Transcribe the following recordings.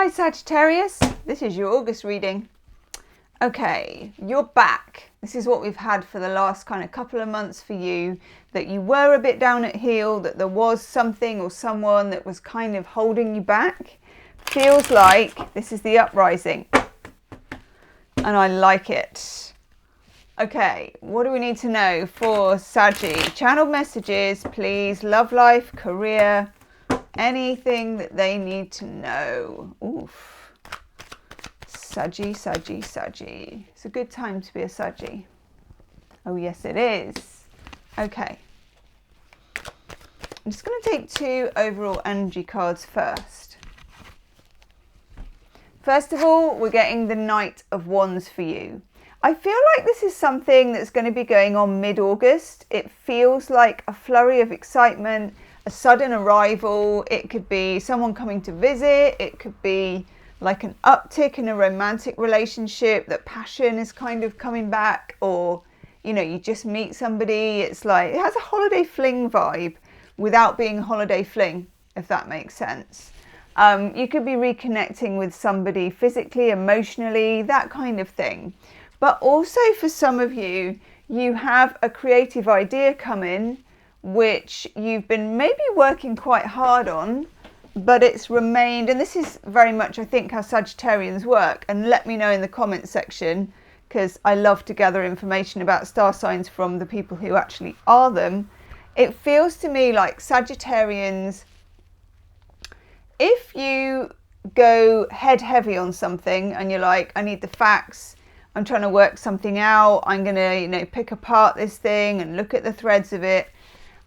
Hi Sagittarius, this is your August reading. Okay, you're back. This is what we've had for the last kind of couple of months for you, that you were a bit down at heel, that there was something or someone that was kind of holding you back. Feels like this is the uprising, and I like it. Okay, what do we need to know for Saggy? Channel messages, please. Love life, career, anything that they need to know. Oof. Saggy, Saggy, Saggy. It's a good time to be a Saggy. Oh yes it is. Okay. I'm just going to take 2 overall energy cards first. First of all, we're getting the Knight of Wands for you. I feel like this is something that's going to be going on mid-August. It feels like a flurry of excitement, a sudden arrival. It could be someone coming to visit. It could be like an uptick in a romantic relationship, that passion is kind of coming back, or, you know, you just meet somebody. It's like, it has a holiday fling vibe without being a holiday fling, if that makes sense. You could be reconnecting with somebody physically, emotionally, that kind of thing. But also for some of you, you have a creative idea come in, which you've been maybe working quite hard on, but it's remained, and this is very much, I think, how Sagittarians work. And let me know in the comments section, because I love to gather information about star signs from the people who actually are them. It feels to me like Sagittarians, if you go head heavy on something and you're like, I need the facts, I'm trying to work something out, I'm going to, you know, pick apart this thing and look at the threads of it,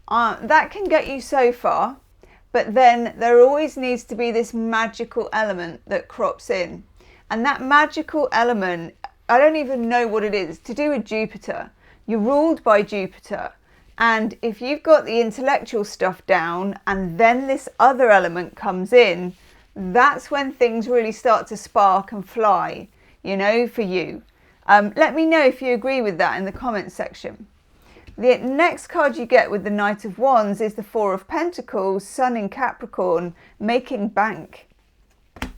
that can get you so far. But then there always needs to be this magical element that crops in. And that magical element, I don't even know what it is, to do with Jupiter. You're ruled by Jupiter. And if you've got the intellectual stuff down and then this other element comes in, that's when things really start to spark and fly, you know, for you. Let me know if you agree with that in the comments section. The next card you get with the Knight of Wands is the 4 of Pentacles, Sun in Capricorn, making bank.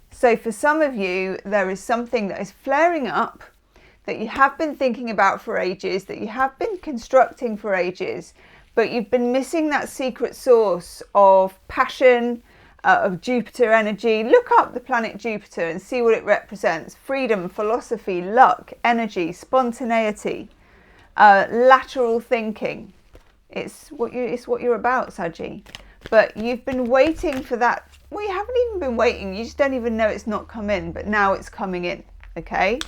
So for some of you, there is something that is flaring up that you have been thinking about for ages, that you have been constructing for ages, but you've been missing that secret source of passion, of Jupiter energy. Look up the planet Jupiter and see what it represents. Freedom, philosophy, luck, energy, spontaneity, lateral thinking. It's what you're about, Saggy. But you've been waiting for that. Well, you haven't even been waiting. You just don't even know it's not come in, but now it's coming in. Okay.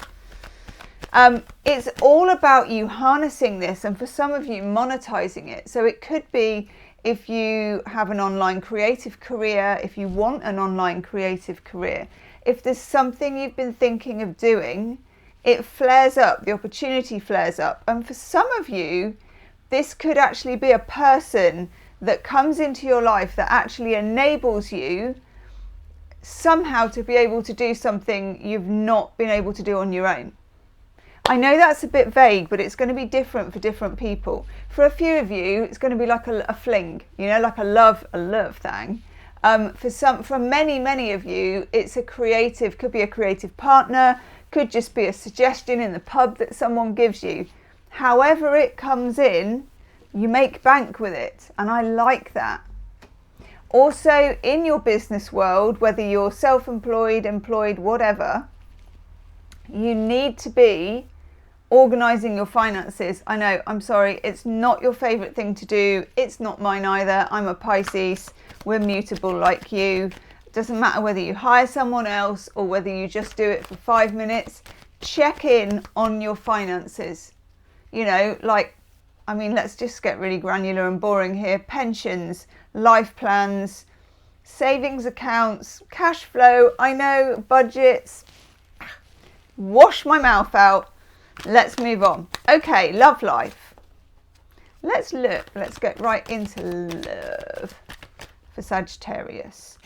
It's all about you harnessing this, and for some of you, monetizing it. So it could be, if you have an online creative career, if you want an online creative career, if there's something you've been thinking of doing, it flares up, the opportunity flares up. And for some of you, this could actually be a person that comes into your life that actually enables you somehow to be able to do something you've not been able to do on your own. I know that's a bit vague, but it's going to be different for different people. For a few of you, it's going to be like a fling, you know, like a love thing. For many of you, it's a creative, could be a creative partner, could just be a suggestion in the pub that someone gives you. However it comes in, you make bank with it, and I like that. Also, in your business world, whether you're self-employed, employed, whatever, you need to be organising your finances. I know, I'm sorry, it's not your favourite thing to do. It's not mine either. I'm a Pisces. We're mutable like you. It doesn't matter whether you hire someone else or whether you just do it for 5 minutes. Check in on your finances. You know, like, I mean, let's just get really granular and boring here. Pensions, life plans, savings accounts, cash flow. I know, budgets. Wash my mouth out. Let's move on. Okay, love life. Let's look. Let's get right into love for Sagittarius.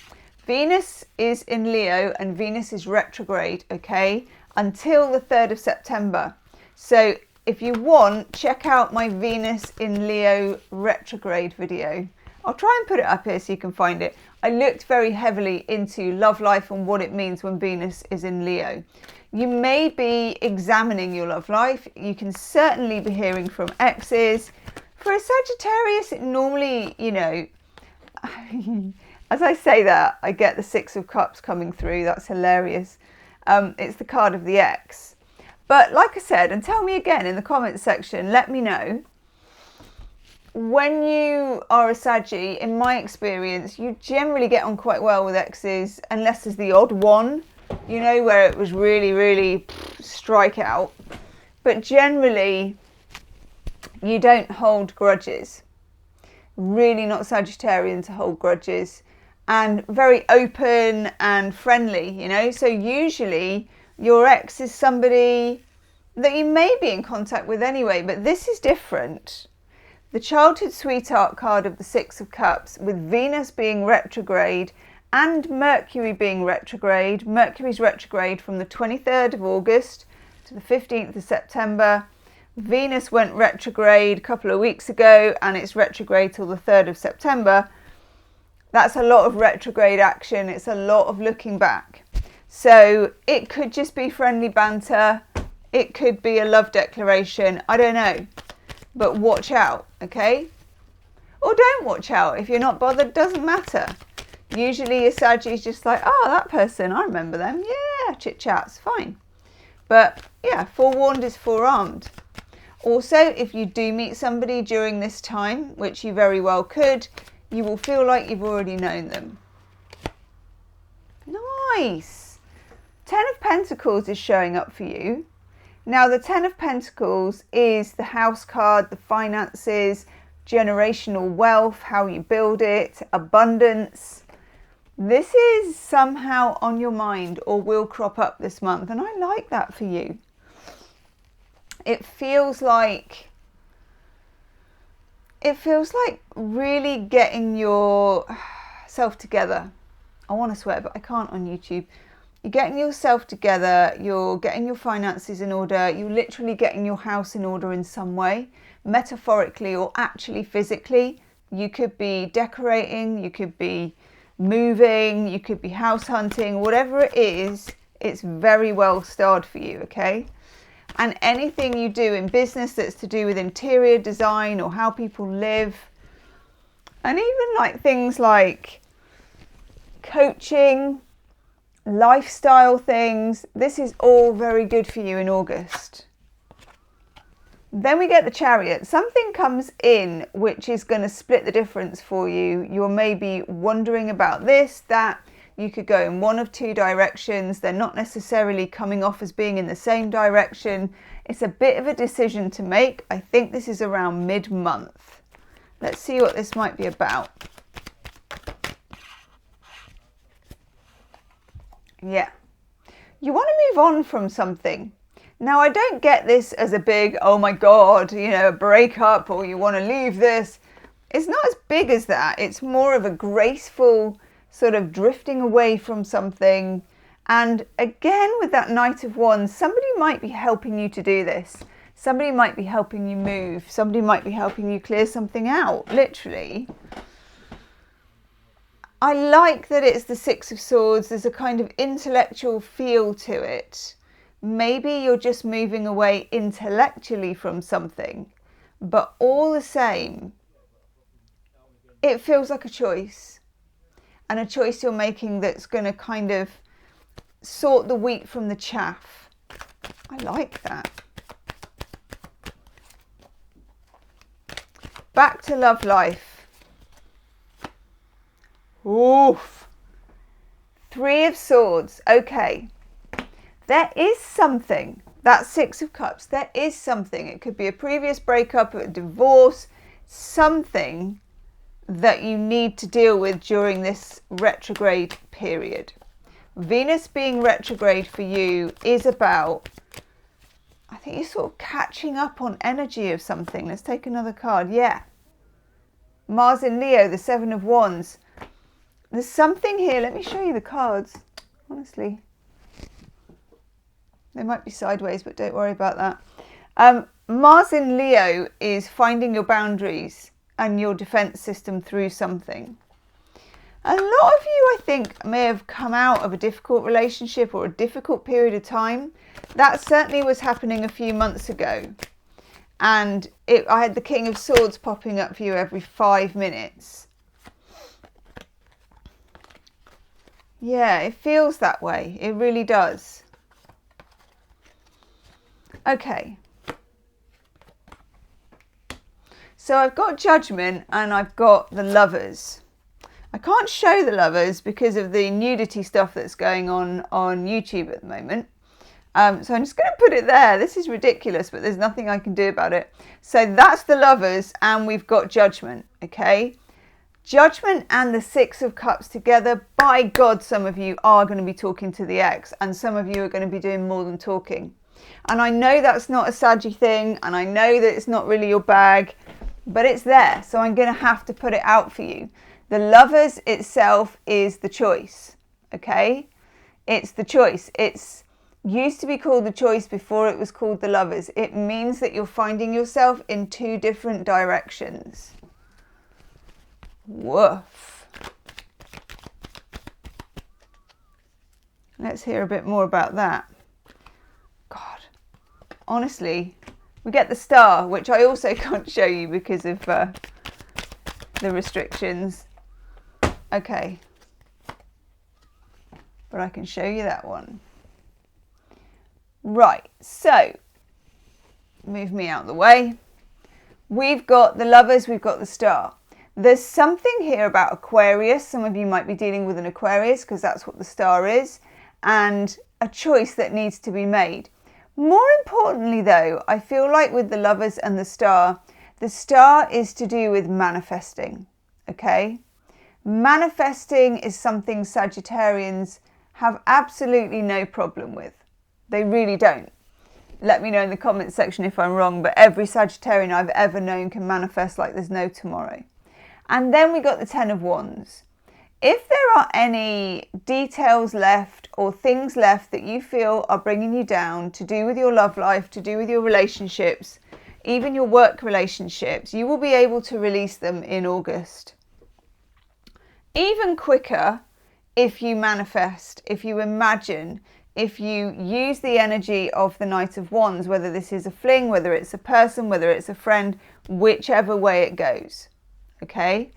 Venus is in Leo and Venus is retrograde, okay, until the 3rd of September. So if you want, check out my Venus in Leo retrograde video. I'll try and put it up here so you can find it. I looked very heavily into love life and what it means when Venus is in Leo. You may be examining your love life. You can certainly be hearing from exes. For a Sagittarius, it normally, you know, as I say that, I get the Six of Cups coming through. That's hilarious. It's the card of the ex. But like I said, and tell me again in the comments section, let me know. When you are a Saggy, in my experience, you generally get on quite well with exes, unless there's the odd one, you know, where it was really, really strike out. But generally, you don't hold grudges. Really not Sagittarian to hold grudges. And very open and friendly, you know. So usually your ex is somebody that you may be in contact with anyway, but this is different. The childhood sweetheart card of the Six of Cups, with Venus being retrograde and Mercury being retrograde. Mercury's retrograde from the 23rd of August to the 15th of September. Venus went retrograde a couple of weeks ago and it's retrograde till the 3rd of September. That's a lot of retrograde action. It's a lot of looking back. So it could just be friendly banter. It could be a love declaration. I don't know. But watch out, okay? Or don't watch out. If you're not bothered, doesn't matter. Usually a Saggie's just like, oh, that person, I remember them. Yeah, chit chat's fine. But yeah, forewarned is forearmed. Also, if you do meet somebody during this time, which you very well could, you will feel like you've already known them. Nice. 10 of Pentacles is showing up for you. Now, the 10 of Pentacles is the house card, the finances, generational wealth, how you build it, abundance. This is somehow on your mind or will crop up this month, and I like that for you. It feels like really getting yourself together. I want to swear, but I can't on YouTube. You're getting yourself together, you're getting your finances in order, you're literally getting your house in order in some way, metaphorically or actually physically. You could be decorating, you could be moving, you could be house hunting, whatever it is, it's very well starred for you, okay? And anything you do in business that's to do with interior design or how people live, and even like things like coaching, lifestyle things, this is all very good for you in August. Then we get the Chariot. Something comes in which is going to split the difference for you. You're maybe wondering about this, that. You could go in one of two directions. They're not necessarily coming off as being in the same direction. It's a bit of a decision to make. I think this is around mid-month. Let's see what this might be about. Yeah. You want to move on from something. Now, I don't get this as a big, oh my God, you know, a breakup or you want to leave this. It's not as big as that. It's more of a graceful sort of drifting away from something. And again, with that Knight of Wands, somebody might be helping you to do this. Somebody might be helping you move. Somebody might be helping you clear something out, literally. I like that it's the Six of Swords. There's a kind of intellectual feel to it. Maybe you're just moving away intellectually from something, but all the same, it feels like a choice. And a choice you're making that's going to kind of sort the wheat from the chaff. I like that. Back to love life. Oof. 3 of Swords. Okay. There is something. That 6 of Cups. There is something. It could be a previous breakup, a divorce, something that you need to deal with during this retrograde period. Venus being retrograde for you is about, I think you're sort of catching up on energy of something. Let's take another card. Yeah. Mars in Leo, the 7 of Wands. There's something here. Let me show you the cards. Honestly. They might be sideways, but don't worry about that. Mars in Leo is finding your boundaries and your defense system through something. A lot of you, I think, may have come out of a difficult relationship or a difficult period of time. That certainly was happening a few months ago. And I had the King of Swords popping up for you every 5 minutes. Yeah, it feels that way. It really does. Okay. So I've got Judgment and I've got the Lovers. I can't show the Lovers because of the nudity stuff that's going on YouTube at the moment. So I'm just going to put it there. This is ridiculous, but there's nothing I can do about it. So that's the Lovers and we've got Judgment, okay? Judgment and the Six of Cups together. By God, some of you are going to be talking to the ex and some of you are going to be doing more than talking. And I know that's not a Saggy thing and I know that it's not really your bag, but it's there. So I'm going to have to put it out for you. The Lovers itself is the choice, okay? It's the choice. It's used to be called the Choice before it was called the Lovers. It means that you're finding yourself in 2 different directions. Woof. Let's hear a bit more about that. God, honestly, we get the Star, which I also can't show you because of the restrictions. Okay, but I can show you that one. Right, so move me out of the way. We've got the Lovers, we've got the Star. There's something here about Aquarius. Some of you might be dealing with an Aquarius because that's what the Star is, and a choice that needs to be made. More importantly though, I feel like with the Lovers and the Star is to do with manifesting, okay? Manifesting is something Sagittarians have absolutely no problem with. They really don't. Let me know in the comments section if I'm wrong, but every Sagittarian I've ever known can manifest like there's no tomorrow. And then we got the Ten of Wands. If there are any details left or things left that you feel are bringing you down to do with your love life, to do with your relationships, even your work relationships, you will be able to release them in August. Even quicker if you manifest, if you imagine, if you use the energy of the Knight of Wands, whether this is a fling, whether it's a person, whether it's a friend, whichever way it goes. Okay?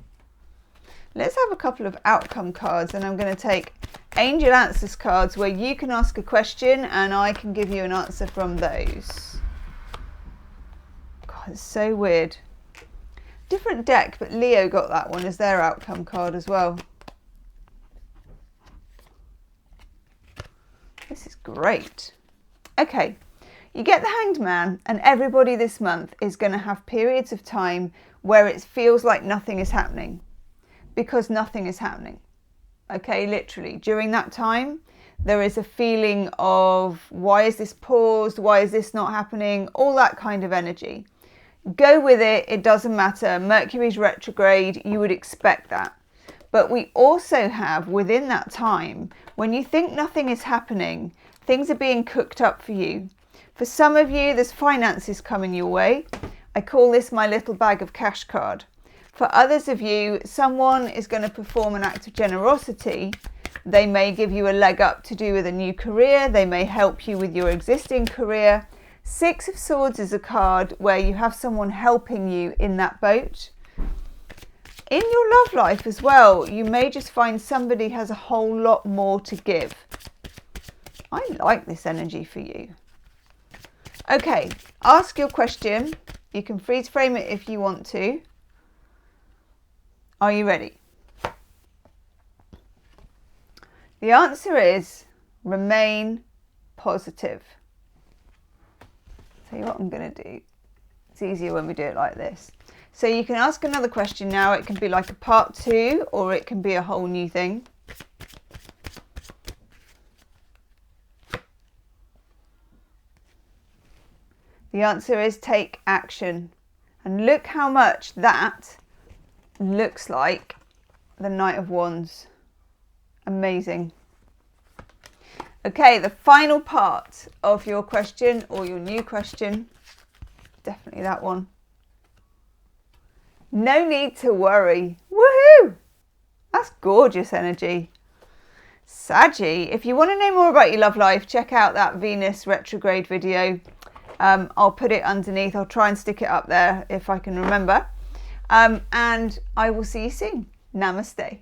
Let's have a couple of outcome cards and I'm going to take Angel Answers cards where you can ask a question and I can give you an answer from those. God, it's so weird. Different deck, but Leo got that one as their outcome card as well. This is great. Okay, you get the Hanged Man, and everybody this month is going to have periods of time where it feels like nothing is happening. Because nothing is happening. Okay, literally. During that time, there is a feeling of, why is this paused? Why is this not happening? All that kind of energy. Go with it, it doesn't matter. Mercury's retrograde, you would expect that. But we also have, within that time, when you think nothing is happening, things are being cooked up for you. For some of you, there's finances coming your way. I call this my little bag of cash card. For others of you, someone is going to perform an act of generosity. They may give you a leg up to do with a new career. They may help you with your existing career. Six of Swords is a card where you have someone helping you in that boat. In your love life as well, you may just find somebody has a whole lot more to give. I like this energy for you. Okay, ask your question. You can freeze frame it if you want to. Are you ready? The answer is remain positive. Tell you what I'm going to do. It's easier when we do it like this. So you can ask another question now. It can be like a part 2 or it can be a whole new thing. The answer is take action. And look how much that looks like the Knight of Wands. Amazing. Okay, the final part of your question or your new question, definitely that one. No need to worry. Woohoo! That's gorgeous energy. Saggy, if you want to know more about your love life, check out that Venus retrograde video. I'll put it underneath. I'll try and stick it up there if I can remember. And I will see you soon. Namaste.